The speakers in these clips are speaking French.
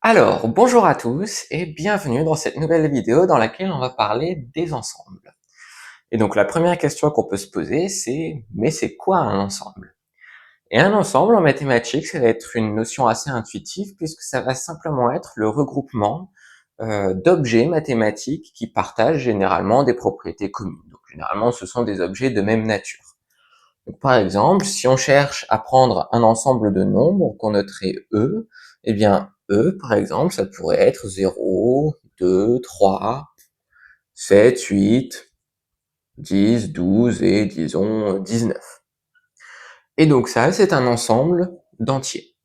Alors, bonjour à tous et bienvenue dans cette nouvelle vidéo dans laquelle on va parler des ensembles. Et donc la première question qu'on peut se poser, mais c'est quoi un ensemble? Et un ensemble en mathématiques, ça va être une notion assez intuitive puisque ça va simplement être le regroupement d'objets mathématiques qui partagent généralement des propriétés communes. Donc généralement, ce sont des objets de même nature. Donc, par exemple, si on cherche à prendre un ensemble de nombres qu'on noterait E, eh bien E, par exemple, ça pourrait être 0, 2, 3, 7, 8, 10, 12 et disons 19. Et donc ça, c'est un ensemble d'entiers.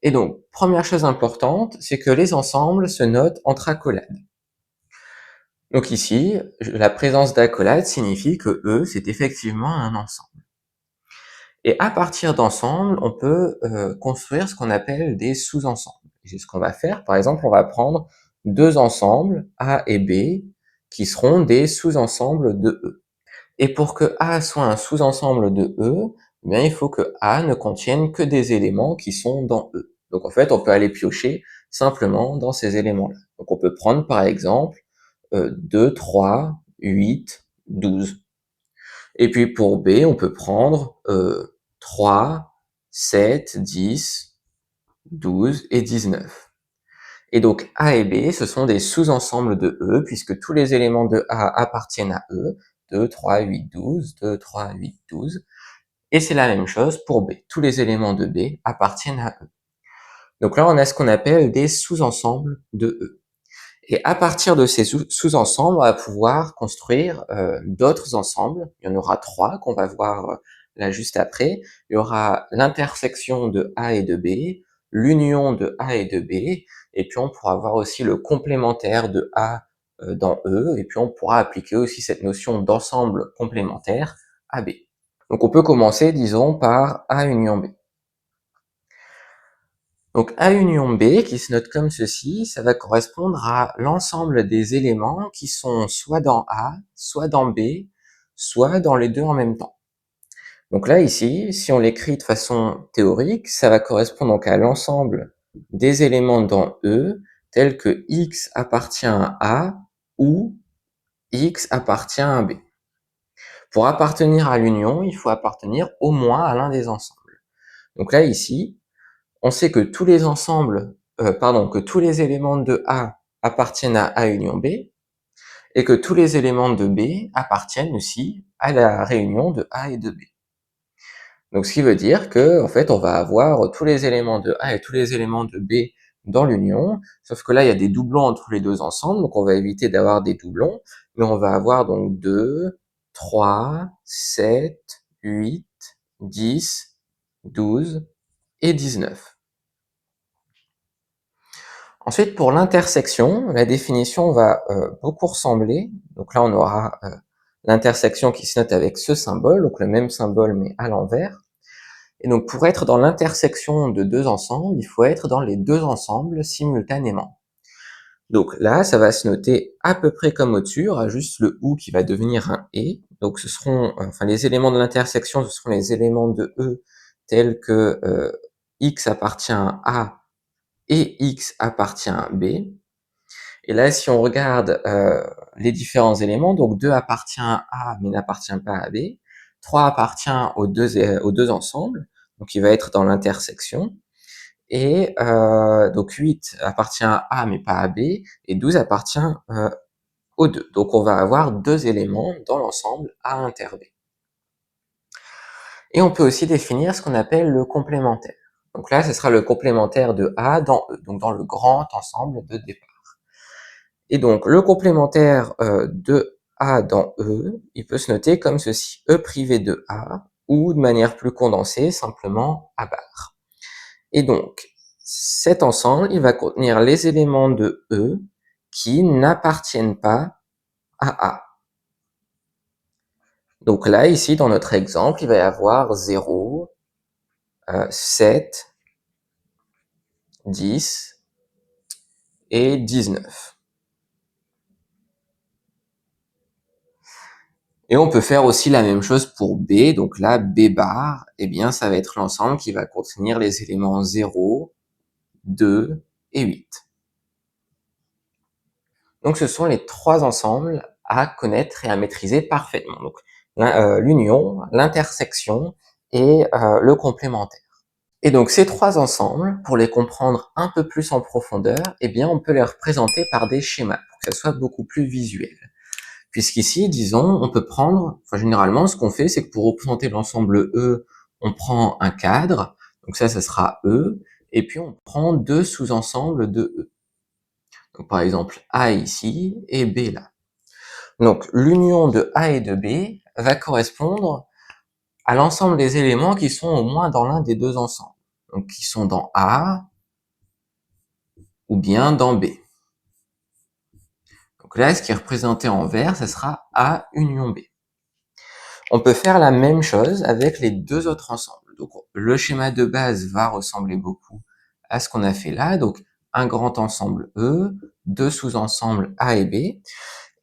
Et donc, première chose importante, c'est que les ensembles se notent entre accolades. Donc ici, la présence d'accolades signifie que E, c'est effectivement un ensemble. Et à partir d'ensembles, on peut construire ce qu'on appelle des sous-ensembles. C'est ce qu'on va faire. Par exemple, on va prendre deux ensembles, A et B, qui seront des sous-ensembles de E. Et pour que A soit un sous-ensemble de E, eh bien, il faut que A ne contienne que des éléments qui sont dans E. Donc en fait, on peut aller piocher simplement dans ces éléments-là. Donc on peut prendre par exemple 2, 3, 8, 12. Et puis pour B, on peut prendre 3, 7, 10, 12 et 19. Et donc A et B, ce sont des sous-ensembles de E, puisque tous les éléments de A appartiennent à E, 2, 3, 8, 12, 2, 3, 8, 12. Et c'est la même chose pour B. Tous les éléments de B appartiennent à E. Donc là, on a ce qu'on appelle des sous-ensembles de E. Et à partir de ces sous-ensembles, on va pouvoir construire d'autres ensembles. Il y en aura trois qu'on va voir là juste après. Il y aura l'intersection de A et de B, l'union de A et de B, et puis on pourra voir aussi le complémentaire de A dans E, et puis on pourra appliquer aussi cette notion d'ensemble complémentaire à B. Donc on peut commencer, disons, par A union B. Donc A union B, qui se note comme ceci, ça va correspondre à l'ensemble des éléments qui sont soit dans A, soit dans B, soit dans les deux en même temps. Donc là, ici, si on l'écrit de façon théorique, ça va correspondre donc à l'ensemble des éléments dans E, tels que X appartient à A ou X appartient à B. Pour appartenir à l'union, il faut appartenir au moins à l'un des ensembles. Donc là, ici, on sait que tous les ensembles, que tous les éléments de A appartiennent à A union B, et que tous les éléments de B appartiennent aussi à la réunion de A et de B. Donc, ce qui veut dire que, en fait, on va avoir tous les éléments de A et tous les éléments de B dans l'union, sauf que là, il y a des doublons entre les deux ensembles, donc on va éviter d'avoir des doublons, mais on va avoir donc 2, 3, 7, 8, 10, 12 et 19. Ensuite, pour l'intersection, la définition va beaucoup ressembler. Donc là, on aura l'intersection qui se note avec ce symbole, donc le même symbole mais à l'envers. Et donc pour être dans l'intersection de deux ensembles, il faut être dans les deux ensembles simultanément. Donc là, ça va se noter à peu près comme au-dessus, il y aura juste le OU qui va devenir un et. Donc ce seront, les éléments de l'intersection, ce seront les éléments de E tels que X appartient à A et X appartient à B. Et là, si on regarde les différents éléments, donc 2 appartient à A mais n'appartient pas à B, 3 appartient aux deux ensembles, donc il va être dans l'intersection, et donc 8 appartient à A mais pas à B, et 12 appartient aux deux. Donc on va avoir deux éléments dans l'ensemble A inter B. Et on peut aussi définir ce qu'on appelle le complémentaire. Donc là, ce sera le complémentaire de A dans E, donc dans le grand ensemble de départ. Et donc, le complémentaire de A dans E, il peut se noter comme ceci, E privé de A, ou de manière plus condensée, simplement A bar. Et donc, cet ensemble, il va contenir les éléments de E qui n'appartiennent pas à A. Donc là, ici, dans notre exemple, il va y avoir 0, 7, 10 et 19. Et on peut faire aussi la même chose pour B, donc là, B bar, eh bien, ça va être l'ensemble qui va contenir les éléments 0, 2 et 8. Donc ce sont les trois ensembles à connaître et à maîtriser parfaitement. Donc l'union, l'intersection et le complémentaire. Et donc ces trois ensembles, pour les comprendre un peu plus en profondeur, eh bien on peut les représenter par des schémas pour que ça soit beaucoup plus visuel. Puisqu'ici, disons, on peut prendre, généralement ce qu'on fait, c'est que pour représenter l'ensemble E, on prend un cadre, donc ça sera E, et puis on prend deux sous-ensembles de E. Donc par exemple A ici et B là. Donc l'union de A et de B va correspondre à l'ensemble des éléments qui sont au moins dans l'un des deux ensembles. Donc qui sont dans A ou bien dans B. Donc là, ce qui est représenté en vert, ce sera A union B. On peut faire la même chose avec les deux autres ensembles. Donc le schéma de base va ressembler beaucoup à ce qu'on a fait là. Donc un grand ensemble E, deux sous-ensembles A et B.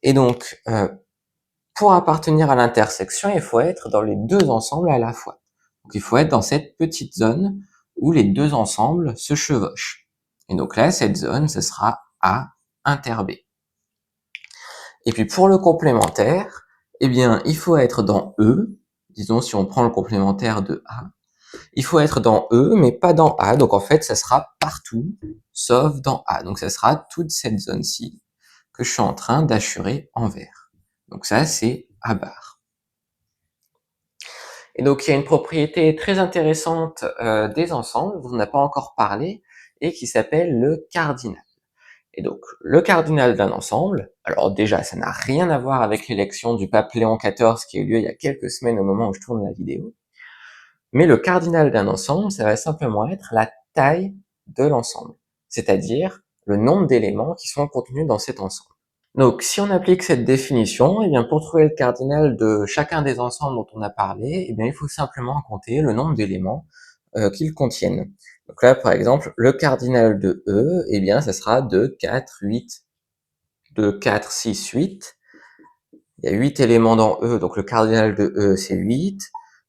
Et donc pour appartenir à l'intersection, il faut être dans les deux ensembles à la fois. Donc il faut être dans cette petite zone où les deux ensembles se chevauchent. Et donc là, cette zone, ce sera A inter B. Et puis pour le complémentaire, eh bien, il faut être dans E. Disons, si on prend le complémentaire de A, il faut être dans E, mais pas dans A. Donc en fait, ça sera partout, sauf dans A. Donc ça sera toute cette zone-ci que je suis en train d'assurer en vert. Donc ça, c'est A bar. Et donc il y a une propriété très intéressante des ensembles dont on n'a pas encore parlé et qui s'appelle le cardinal. Et donc, le cardinal d'un ensemble, alors déjà, ça n'a rien à voir avec l'élection du pape Léon XIV qui a eu lieu il y a quelques semaines au moment où je tourne la vidéo, mais le cardinal d'un ensemble, ça va simplement être la taille de l'ensemble, c'est-à-dire le nombre d'éléments qui sont contenus dans cet ensemble. Donc, si on applique cette définition, eh bien, pour trouver le cardinal de chacun des ensembles dont on a parlé, eh bien, il faut simplement compter le nombre d'éléments qu'ils contiennent. Donc là, par exemple, le cardinal de E, eh bien, ça sera 2, 4, 8, 2, 4, 6, 8. Il y a 8 éléments dans E, donc le cardinal de E, c'est 8.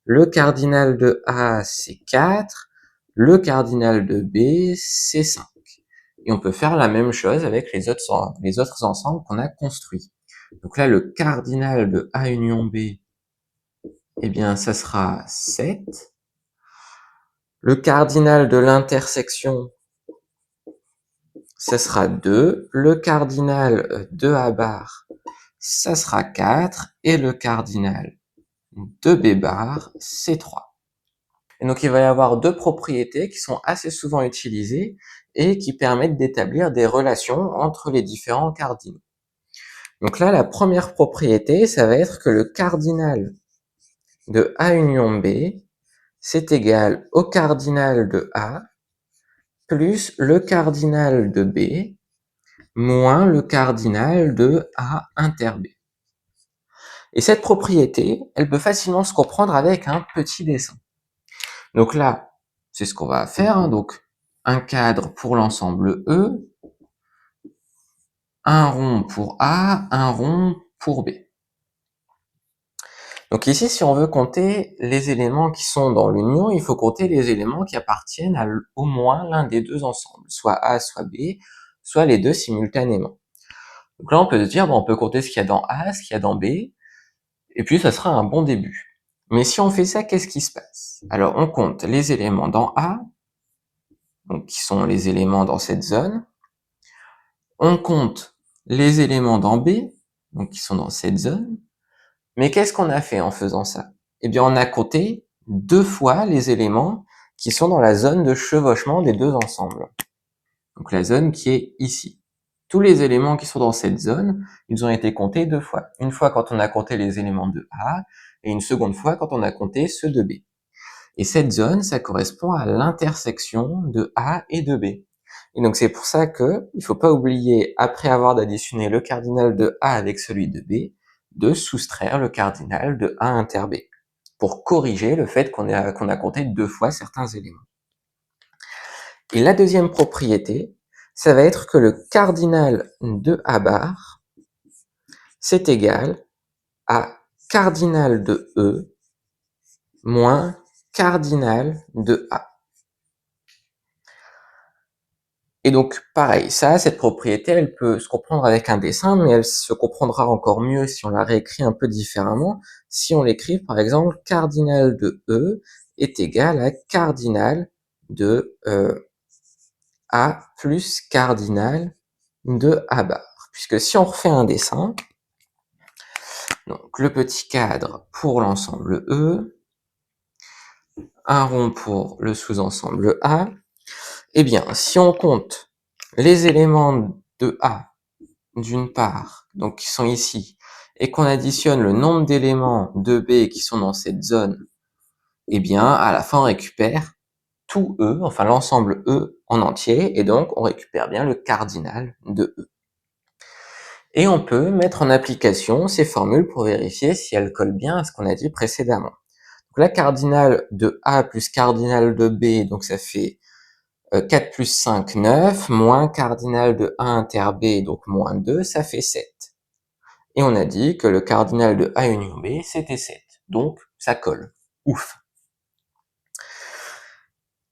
Le cardinal de A, c'est 4. Le cardinal de B, c'est 5. Et on peut faire la même chose avec les autres ensembles qu'on a construits. Donc là, le cardinal de A union B, eh bien, ça sera 7. Le cardinal de l'intersection, ça sera 2. Le cardinal de A bar, ça sera 4. Et le cardinal de B bar, c'est 3. Et donc, il va y avoir deux propriétés qui sont assez souvent utilisées et qui permettent d'établir des relations entre les différents cardinaux. Donc là, la première propriété, ça va être que le cardinal de A union B, c'est égal au cardinal de A plus le cardinal de B moins le cardinal de A inter B. Et cette propriété, elle peut facilement se comprendre avec un petit dessin. Donc là, c'est ce qu'on va faire. Hein. Donc, un cadre pour l'ensemble E, un rond pour A, un rond pour B. Donc ici, si on veut compter les éléments qui sont dans l'union, il faut compter les éléments qui appartiennent à au moins l'un des deux ensembles, soit A, soit B, soit les deux simultanément. Donc là, on peut se dire, bon, on peut compter ce qu'il y a dans A, ce qu'il y a dans B, et puis ça sera un bon début. Mais si on fait ça, qu'est-ce qui se passe? Alors, on compte les éléments dans A, donc qui sont les éléments dans cette zone. On compte les éléments dans B, donc qui sont dans cette zone. Mais qu'est-ce qu'on a fait en faisant ça? Eh bien, on a compté 2 fois les éléments qui sont dans la zone de chevauchement des deux ensembles. Donc la zone qui est ici. Tous les éléments qui sont dans cette zone, ils ont été comptés 2 fois. Une fois quand on a compté les éléments de A, et une seconde fois quand on a compté ceux de B. Et cette zone, ça correspond à l'intersection de A et de B. Et donc c'est pour ça que il faut pas oublier, après avoir additionné le cardinal de A avec celui de B, de soustraire le cardinal de A inter B, pour corriger le fait qu'on a compté 2 fois certains éléments. Et la deuxième propriété, ça va être que le cardinal de A bar, c'est égal à cardinal de E moins cardinal de A. Et donc, pareil, cette propriété, elle peut se comprendre avec un dessin, mais elle se comprendra encore mieux si on la réécrit un peu différemment. Si on l'écrit, par exemple, cardinal de E est égal à cardinal de A plus cardinal de A bar. Puisque si on refait un dessin, donc le petit cadre pour l'ensemble E, un rond pour le sous-ensemble A, eh bien, si on compte les éléments de A d'une part, donc qui sont ici, et qu'on additionne le nombre d'éléments de B qui sont dans cette zone, eh bien, à la fin, on récupère tout E, enfin l'ensemble E en entier, et donc on récupère bien le cardinal de E. Et on peut mettre en application ces formules pour vérifier si elles collent bien à ce qu'on a dit précédemment. Donc la cardinal de A plus cardinal de B, donc ça fait 4 plus 5, 9, moins cardinal de A inter B, donc moins 2, ça fait 7. Et on a dit que le cardinal de A union B, c'était 7. Donc, ça colle. Ouf.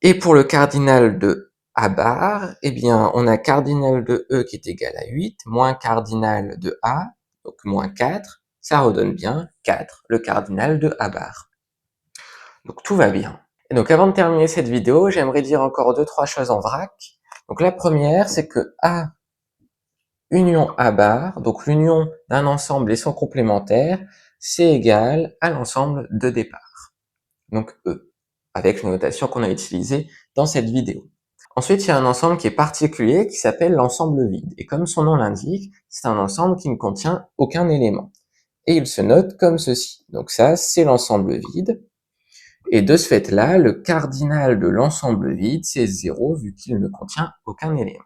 Et pour le cardinal de A bar, eh bien, on a cardinal de E qui est égal à 8, moins cardinal de A, donc moins 4, ça redonne bien 4, le cardinal de A bar. Donc tout va bien. Et donc avant de terminer cette vidéo, j'aimerais dire encore 2-3 choses en vrac. Donc la première, c'est que A union A bar, donc l'union d'un ensemble et son complémentaire, c'est égal à l'ensemble de départ, donc E, avec la notation qu'on a utilisée dans cette vidéo. Ensuite, il y a un ensemble qui est particulier qui s'appelle l'ensemble vide. Et comme son nom l'indique, c'est un ensemble qui ne contient aucun élément. Et il se note comme ceci. Donc ça, c'est l'ensemble vide. Et de ce fait-là, le cardinal de l'ensemble vide, c'est 0 vu qu'il ne contient aucun élément.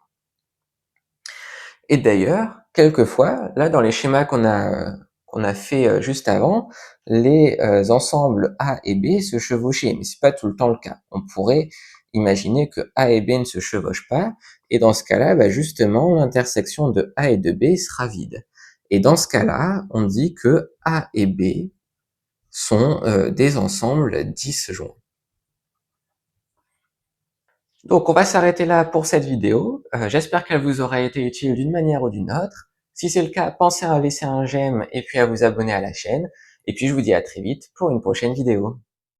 Et d'ailleurs, quelquefois, là dans les schémas qu'on a fait juste avant, les ensembles A et B se chevauchaient, mais c'est pas tout le temps le cas. On pourrait imaginer que A et B ne se chevauchent pas, et dans ce cas-là, bah justement, l'intersection de A et de B sera vide. Et dans ce cas-là, on dit que A et B sont des ensembles disjoints. Donc on va s'arrêter là pour cette vidéo. J'espère qu'elle vous aura été utile d'une manière ou d'une autre. Si c'est le cas, pensez à laisser un j'aime et puis à vous abonner à la chaîne. Et puis je vous dis à très vite pour une prochaine vidéo.